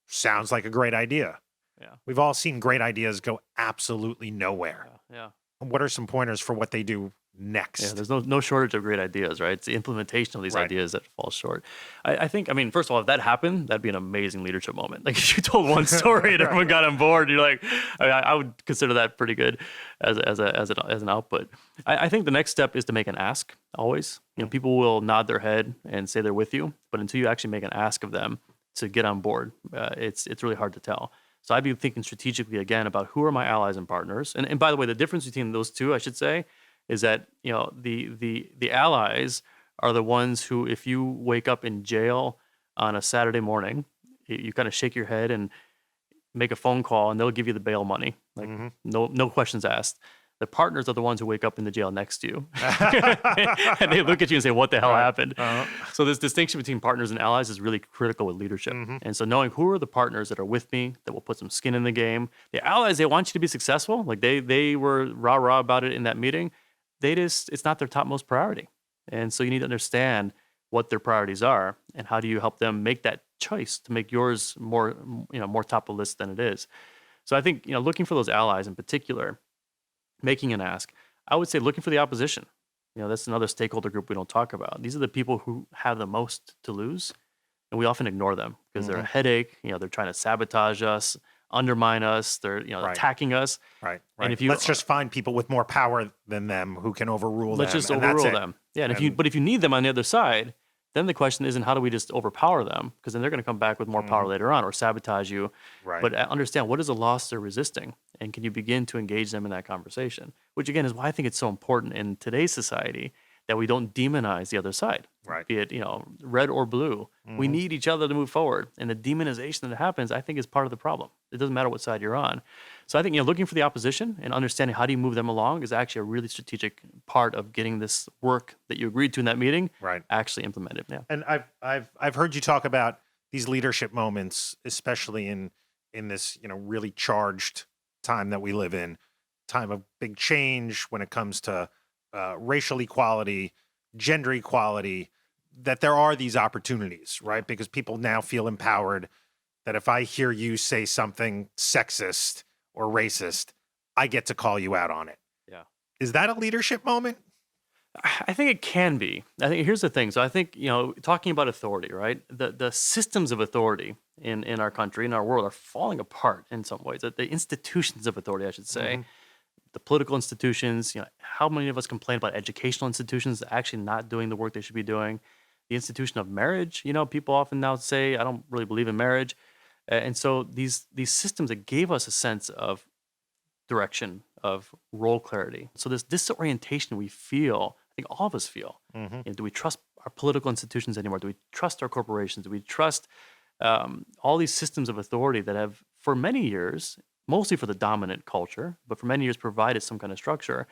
sounds like a great idea. Yeah. We've all seen great ideas go absolutely nowhere. Yeah. What are some pointers for what they do next? Yeah, there's no shortage of great ideas, right? It's the implementation of these ideas that falls short. I think, first of all, if that happened, that'd be an amazing leadership moment. Like if you told one story and everyone got on board, you're like, I would consider that pretty good as an output. I think the next step is to make an ask always. People will nod their head and say they're with you, but until you actually make an ask of them to get on board, it's really hard to tell. So I'd be thinking strategically again about who are my allies and partners. And by the way, the difference between those two, I should say, is that the allies are the ones who, if you wake up in jail on a Saturday morning, you kind of shake your head and make a phone call, and they'll give you the bail money, like no questions asked. The partners are the ones who wake up in the jail next to you, and they look at you and say, "What the hell happened?" So this distinction between partners and allies is really critical with leadership. And so knowing who are the partners that are with me, that will put some skin in the game. The allies, they want you to be successful. Like they were rah-rah about it in that meeting. It's not their topmost priority. And so you need to understand what their priorities are and how do you help them make that choice to make yours more top of the list than it is. So I think, looking for those allies in particular, making an ask, I would say looking for the opposition. That's another stakeholder group we don't talk about. These are the people who have the most to lose, and we often ignore them because they're a headache. They're trying to sabotage us, undermine us. They're attacking us. Right. And if let's just find people with more power than them who can overrule them. Let's just overrule them. Yeah. And if you need them on the other side, then the question isn't how do we just overpower them, because then they're going to come back with more power later on or sabotage you. Right. But understand what is the loss they're resisting, and can you begin to engage them in that conversation? Which again is why I think it's so important in today's society that we don't demonize the other side, right? Be it red or blue. We need each other to move forward, and the demonization that happens, I think, is part of the problem. It doesn't matter what side you're on. So I think looking for the opposition and understanding how do you move them along is actually a really strategic part of getting this work that you agreed to in that meeting actually implemented. Yeah. And I've heard you talk about these leadership moments, especially in this really charged time that we live in, time of big change when it comes to racial equality, gender equality, that there are these opportunities, right? Because people now feel empowered that if I hear you say something sexist or racist, I get to call you out on it. Yeah. Is that a leadership moment? I think it can be. I think here's the thing. So I think, talking about authority, right? The systems of authority in our country, in our world, are falling apart in some ways. The institutions of authority, I should say. The political institutions, how many of us complain about educational institutions actually not doing the work they should be doing? The institution of marriage, people often now say, I don't really believe in marriage. And so these systems that gave us a sense of direction, of role clarity. So this disorientation we feel, I think all of us feel. Do we trust our political institutions anymore? Do we trust our corporations? Do we trust all these systems of authority that have, for many years, mostly for the dominant culture, but for many years provided some kind of structure?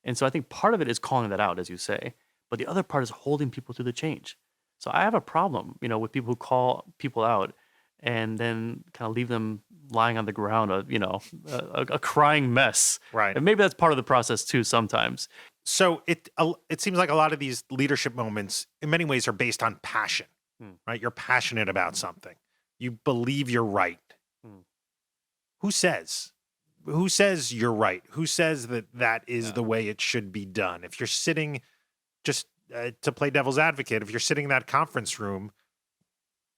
And so I think part of it is calling that out, as you say, but the other part is holding people to the change. So I have a problem, with people who call people out and then kind of leave them lying on the ground, a crying mess. Right. And maybe that's part of the process too sometimes. So it seems like a lot of these leadership moments in many ways are based on passion, right? You're passionate about something. You believe you're right. Who says you're right? Who says that is the way it should be done? If you're sitting, just to play devil's advocate, if you're sitting in that conference room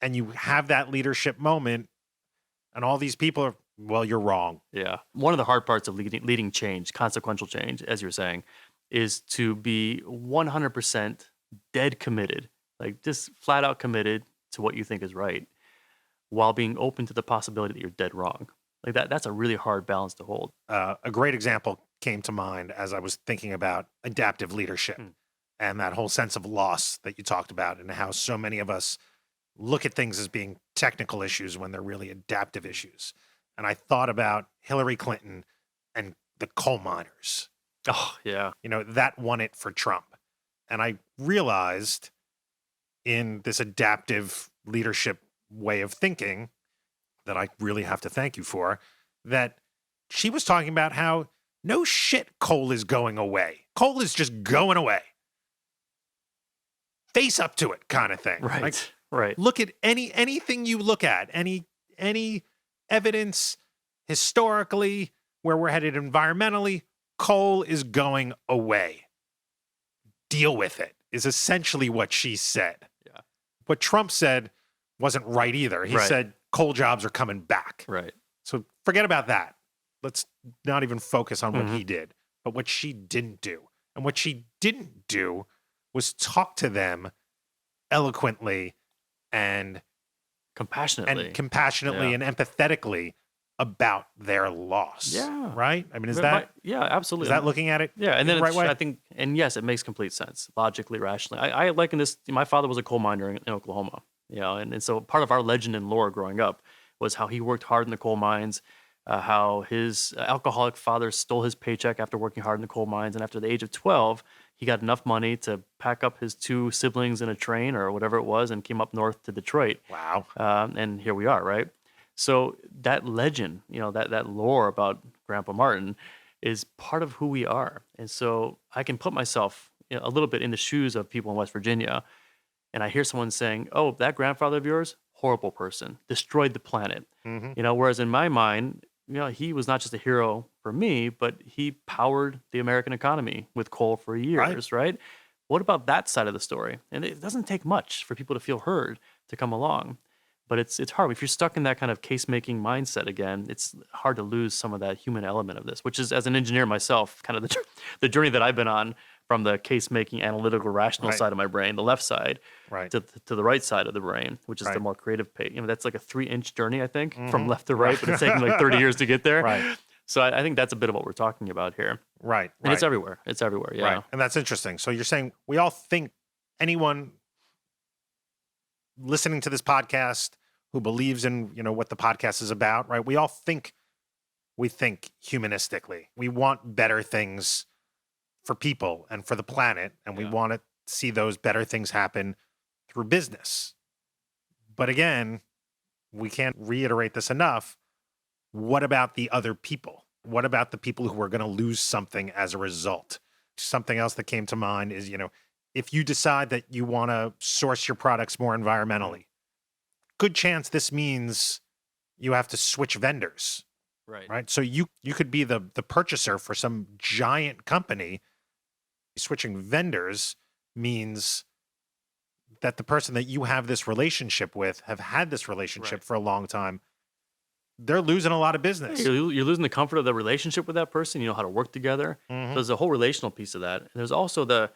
and you have that leadership moment and all these people are, well, you're wrong. Yeah. One of the hard parts of leading change, consequential change, as you're saying, is to be 100% dead committed, like just flat out committed to what you think is right, while being open to the possibility that you're dead wrong. Like that's a really hard balance to hold. A great example came to mind as I was thinking about adaptive leadership and that whole sense of loss that you talked about, and how so many of us look at things as being technical issues when they're really adaptive issues. And I thought about Hillary Clinton and the coal miners. Oh, yeah. That won it for Trump. And I realized in this adaptive leadership way of thinking that I really have to thank you for, that she was talking about how no shit coal is going away. Coal is just going away. Face up to it kind of thing. Right. Right. Look at anything you look at, any evidence historically where we're headed environmentally, coal is going away. Deal with it is essentially what she said. Yeah. What Trump said wasn't right either. He said coal jobs are coming back. Right. So forget about that. Let's not even focus on what he did, but what she didn't do. And what she didn't do was talk to them eloquently and compassionately and empathetically about their loss. Yeah. Right? I mean, Yeah, absolutely. is that looking at it Yeah, and in then the right way? I think, and yes, it makes complete sense, logically, rationally. I liken this. My father was a coal miner in Oklahoma, and so part of our legend and lore growing up was how he worked hard in the coal mines, how his alcoholic father stole his paycheck after working hard in the coal mines, and after the age of 12, he got enough money to pack up his two siblings in a train or whatever it was and came up north to Detroit. Wow. And here we are, right? So that legend, that lore about Grandpa Martin is part of who we are. And so I can put myself a little bit in the shoes of people in West Virginia, and I hear someone saying, "Oh, that grandfather of yours, horrible person, destroyed the planet." Whereas in my mind, he was not just a hero for me, but he powered the American economy with coal for years, right? What about that side of the story? And it doesn't take much for people to feel heard to come along. But it's hard. If you're stuck in that kind of case-making mindset again, it's hard to lose some of that human element of this, which is, as an engineer myself, kind of the journey that I've been on from the case-making, analytical, rational side of my brain, the left side, to the right side of the brain, which is the more creative page. That's like a 3-inch journey, I think, from left to right, but it's taking like 30 years to get there. Right. So I think that's a bit of what we're talking about here. Right. And it's everywhere. It's everywhere, yeah. Right. And that's interesting. So you're saying we all think, anyone listening to this podcast who believes in, what the podcast is about, right? We think humanistically. We want better things for people and for the planet, and we want to see those better things happen through business. But again, we can't reiterate this enough. What about the other people? What about the people who are going to lose something as a result? Something else that came to mind is, if you decide that you want to source your products more environmentally, good chance this means you have to switch vendors. Right. So you could be the purchaser for some giant company. Switching vendors means that the person that you have this relationship with, have had this relationship for a long time, they're losing a lot of business. You're losing the comfort of the relationship with that person. You know how to work together. So there's a whole relational piece of that. And there's also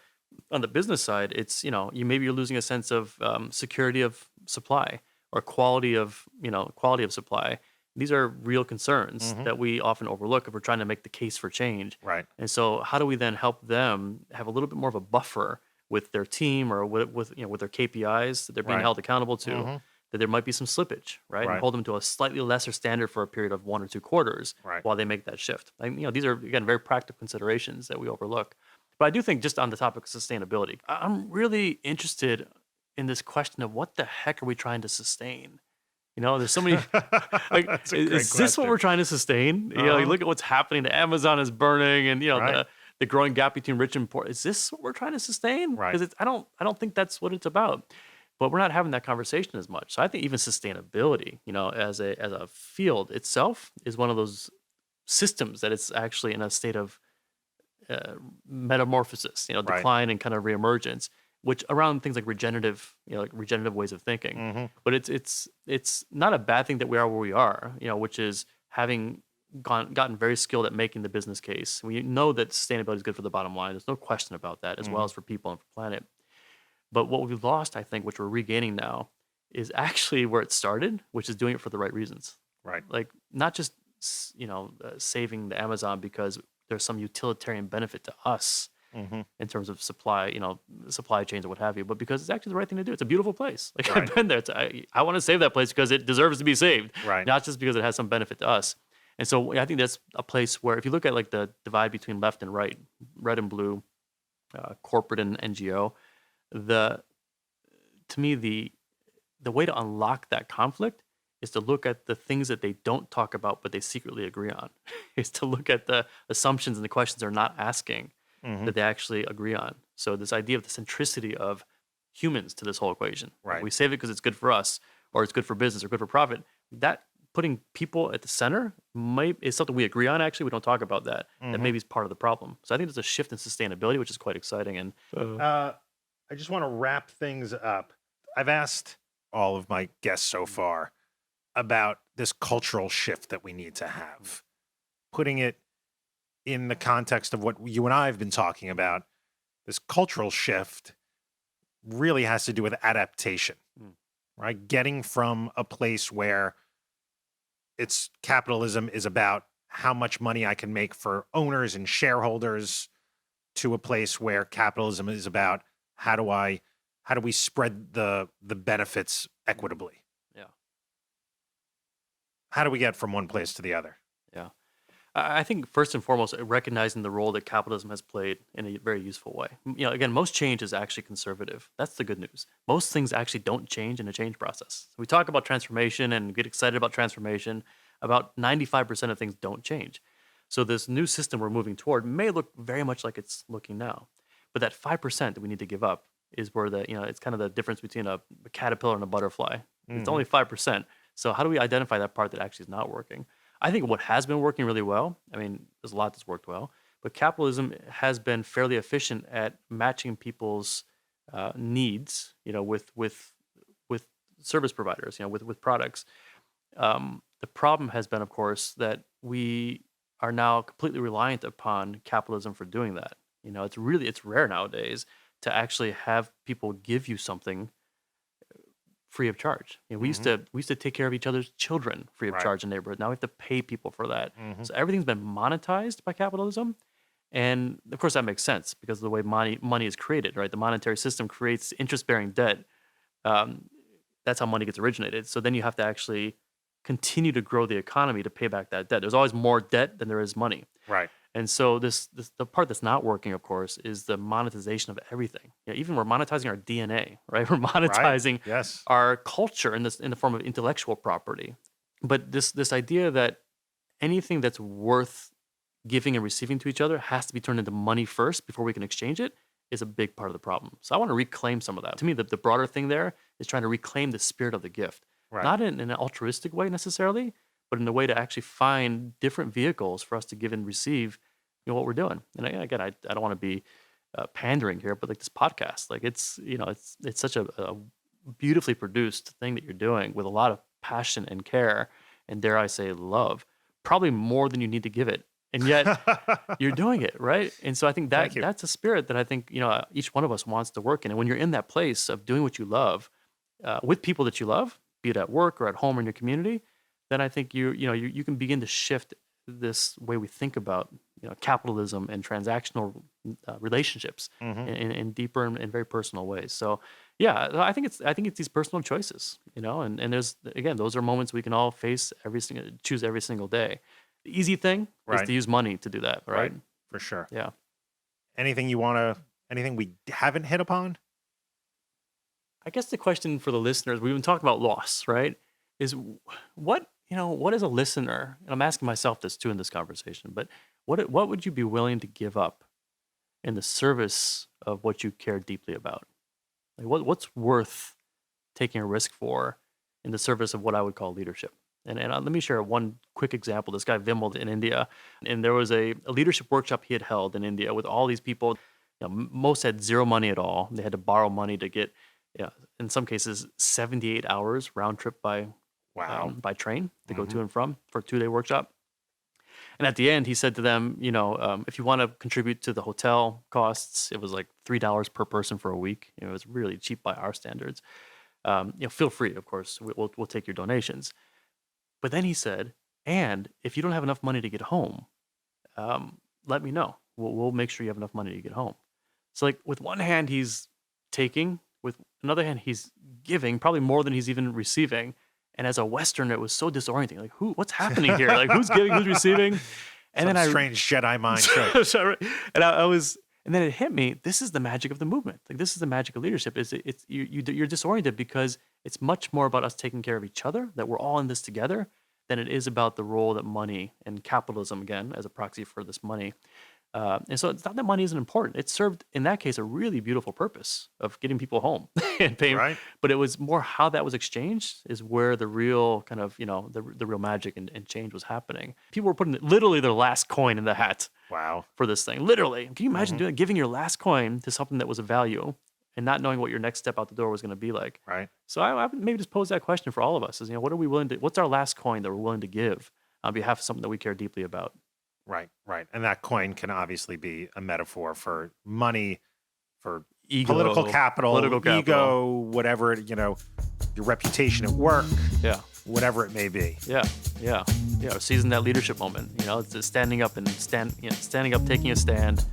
on the business side, it's, you're losing a sense of security of supply or quality of supply. These are real concerns that we often overlook if we're trying to make the case for change. Right. And so how do we then help them have a little bit more of a buffer with their team or with their KPIs that they're being held accountable to, that there might be some slippage, right? And hold them to a slightly lesser standard for a period of 1 or 2 quarters while they make that shift. These are, again, very practical considerations that we overlook. But I do think, just on the topic of sustainability, I'm really interested in this question of what the heck are we trying to sustain? There's so many. Is this what we're trying to sustain? You look at what's happening. The Amazon is burning, and the growing gap between rich and poor. Is this what we're trying to sustain? Because I don't think that's what it's about. But we're not having that conversation as much. So I think even sustainability, as a field itself, is one of those systems that it's actually in a state of metamorphosis, decline and kind of reemergence, which around things like regenerative ways of thinking. But it's not a bad thing that we are where we are, which is having gotten very skilled at making the business case. We know that sustainability is good for the bottom line. There's no question about that, as well as for people and for planet. But what we've lost, I think, which we're regaining now, is actually where it started, which is doing it for the right reasons. Right. Like not just saving the Amazon because there's some utilitarian benefit to us in terms of supply chains or what have you, but because it's actually the right thing to do. It's a beautiful place. Like I've been there. I want to save that place because it deserves to be saved, not just because it has some benefit to us. And so I think that's a place where, if you look at like the divide between left and right, red and blue, corporate and NGO, to me the way to unlock that conflict is to look at the things that they don't talk about but they secretly agree on. Is to look at the assumptions and the questions they're not asking that they actually agree on. So this idea of the centricity of humans to this whole equation. Right. We save it because it's good for us, or it's good for business, or good for profit. That putting people at the center is something we agree on. Actually, we don't talk about that. That maybe is part of the problem. So I think there's a shift in sustainability, which is quite exciting. And I just want to wrap things up. I've asked all of my guests so far about this cultural shift that we need to have. Putting it in the context of what you and I have been talking about, this cultural shift really has to do with adaptation, right? Getting from a place where it's capitalism is about how much money I can make for owners and shareholders, to a place where capitalism is about how do we spread the benefits equitably? Yeah. How do we get from one place to the other? Yeah. I think first and foremost, recognizing the role that capitalism has played in a very useful way. Again, most change is actually conservative. That's the good news. Most things actually don't change in a change process. We talk about transformation and get excited about transformation. About 95% of things don't change. So this new system we're moving toward may look very much like it's looking now. But that 5% that we need to give up is where it's kind of the difference between a caterpillar and a butterfly. It's only 5%. So how do we identify that part that actually is not working? I think what has been working really well, there's a lot that's worked well, but capitalism has been fairly efficient at matching people's needs, with service providers, with products. The problem has been, of course, that we are now completely reliant upon capitalism for doing that. It's rare nowadays to actually have people give you something free of charge. We used to take care of each other's children free of charge in the neighborhood. Now we have to pay people for that. So everything's been monetized by capitalism. And of course that makes sense because of the way money is created, right? The monetary system creates interest-bearing debt. That's how money gets originated. So then you have to actually continue to grow the economy to pay back that debt. There's always more debt than there is money. Right. And so the part that's not working, of course, is the monetization of everything. Even we're monetizing our DNA, right? We're monetizing our culture in the form of intellectual property. But this idea that anything that's worth giving and receiving to each other has to be turned into money first before we can exchange it is a big part of the problem. So I want to reclaim some of that. To me, the broader thing there is trying to reclaim the spirit of the gift. Right. Not in an altruistic way necessarily, but in a way to actually find different vehicles for us to give and receive, what we're doing. And I don't want to be pandering here, but like this podcast, like it's such a beautifully produced thing that you're doing with a lot of passion and care, and dare I say love, probably more than you need to give it. And yet you're doing it, right? And so I think that's a spirit that I think, each one of us wants to work in. And when you're in that place of doing what you love with people that you love, be it at work or at home or in your community, then I think you can begin to shift this way we think about capitalism and transactional relationships in deeper and very personal ways. So yeah, I think it's these personal choices, and there's again those are moments we can all choose every single day. The easy thing is to use money to do that, right? For sure. Yeah. Anything we haven't hit upon? I guess the question for the listeners, we've been talking about loss, right? Is what is a listener, and I'm asking myself this too in this conversation, but what would you be willing to give up in the service of what you care deeply about? Like what's worth taking a risk for in the service of what I would call leadership? And let me share one quick example. This guy Vimal in India, and there was a leadership workshop he had held in India with all these people. Most had zero money at all. They had to borrow money to get, in some cases, 78 hours round trip by train to go to and from for a 2-day workshop. And at the end, he said to them, if you want to contribute to the hotel costs, it was like $3 per person for a week. It was really cheap by our standards. Feel free, of course. We'll take your donations. But then he said, and if you don't have enough money to get home, let me know. We'll make sure you have enough money to get home. So like with one hand, he's taking, with another hand, he's giving probably more than he's even receiving. And as a Westerner, it was so disorienting. Like, what's happening here? Like, who's giving, who's receiving? And then strange Jedi mind trick. And then it hit me. This is the magic of the movement. Like, this is the magic of leadership. You're disoriented because it's much more about us taking care of each other, that we're all in this together, than it is about the role that money and capitalism, again, as a proxy for this money. And so it's not that money isn't important. It served, in that case, a really beautiful purpose of getting people home and paying. Right. But it was more how that was exchanged is where the real kind of, the real magic and change was happening. People were putting literally their last coin in the hat. Wow. For this thing. Literally. Can you imagine doing giving your last coin to something that was of value and not knowing what your next step out the door was going to be like? Right. So I would maybe just pose that question for all of us is, what are we willing to, what's our last coin that we're willing to give on behalf of something that we care deeply about? Right. And that coin can obviously be a metaphor for money, for ego, political capital, ego, whatever, your reputation at work, yeah, whatever it may be. Yeah. Yeah, or seizing that leadership moment. It's just standing up, taking a stand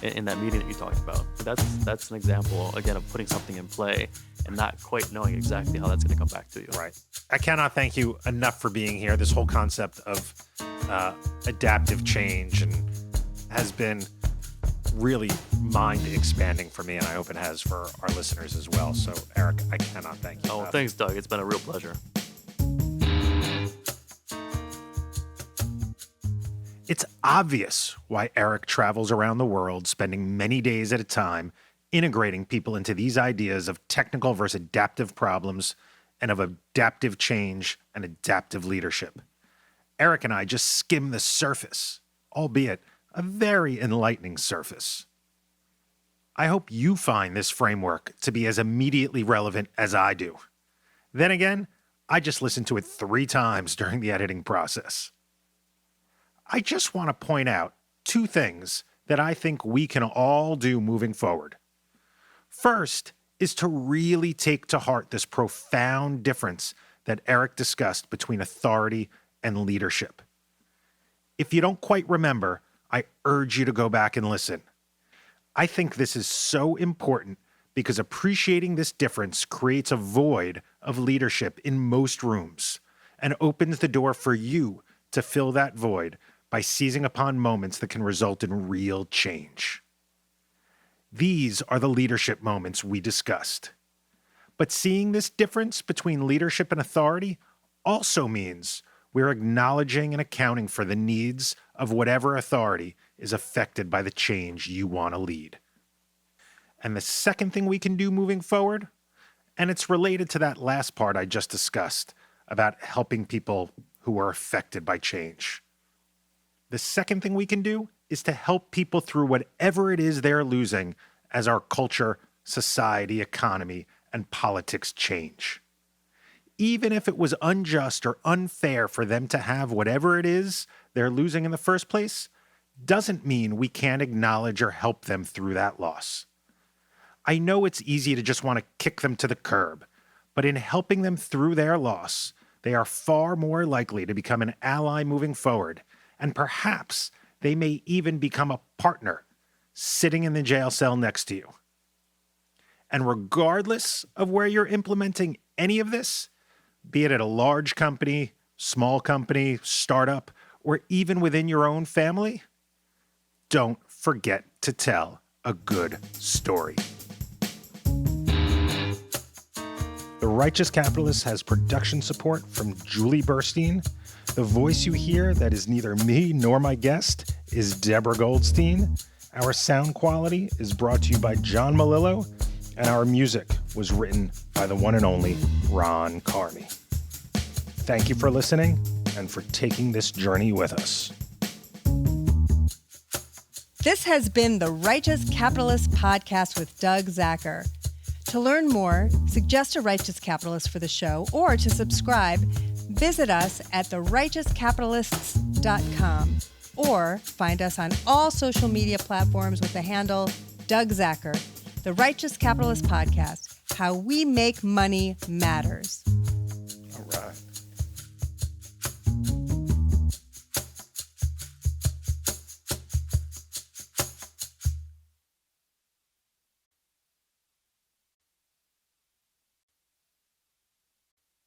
in that meeting that you talked about. That's an example again of putting something in play and not quite knowing exactly how that's going to come back to you. Right. I cannot thank you enough for being here. This whole concept of adaptive change has been really mind expanding for me, and I hope it has for our listeners as well. So, Eric, I cannot thank you. Oh, thanks, Doug. It's been a real pleasure. It's obvious why Eric travels around the world, spending many days at a time, integrating people into these ideas of technical versus adaptive problems and of adaptive change and adaptive leadership. Eric and I just skim the surface, albeit a very enlightening surface. I hope you find this framework to be as immediately relevant as I do. Then again, I just listened to it 3 times during the editing process. I just want to point out 2 things that I think we can all do moving forward. First is to really take to heart this profound difference that Eric discussed between authority and leadership. If you don't quite remember, I urge you to go back and listen. I think this is so important because appreciating this difference creates a void of leadership in most rooms and opens the door for you to fill that void by seizing upon moments that can result in real change. These are the leadership moments we discussed. But seeing this difference between leadership and authority also means we're acknowledging and accounting for the needs of whatever authority is affected by the change you want to lead. And the second thing we can do moving forward, and it's related to that last part I just discussed about helping people who are affected by change. The second thing we can do is to help people through whatever it is they're losing as our culture, society, economy, and politics change. Even if it was unjust or unfair for them to have whatever it is they're losing in the first place, doesn't mean we can't acknowledge or help them through that loss. I know it's easy to just want to kick them to the curb, but in helping them through their loss, they are far more likely to become an ally moving forward, and perhaps they may even become a partner sitting in the jail cell next to you. And regardless of where you're implementing any of this, be it at a large company, small company, startup, or even within your own family, don't forget to tell a good story. The Righteous Capitalist has production support from Julie Burstein. The voice you hear that is neither me nor my guest is Deborah Goldstein. Our sound quality is brought to you by John Malillo, and our music was written by the one and only Ron Carney. Thank you for listening and for taking this journey with us. This has been the Righteous Capitalist Podcast with Doug Zacker. To learn more, suggest a Righteous Capitalist for the show, or to subscribe, visit us at therighteouscapitalists.com or find us on all social media platforms with the handle Doug Zacker, the Righteous Capitalist Podcast, how we make money matters.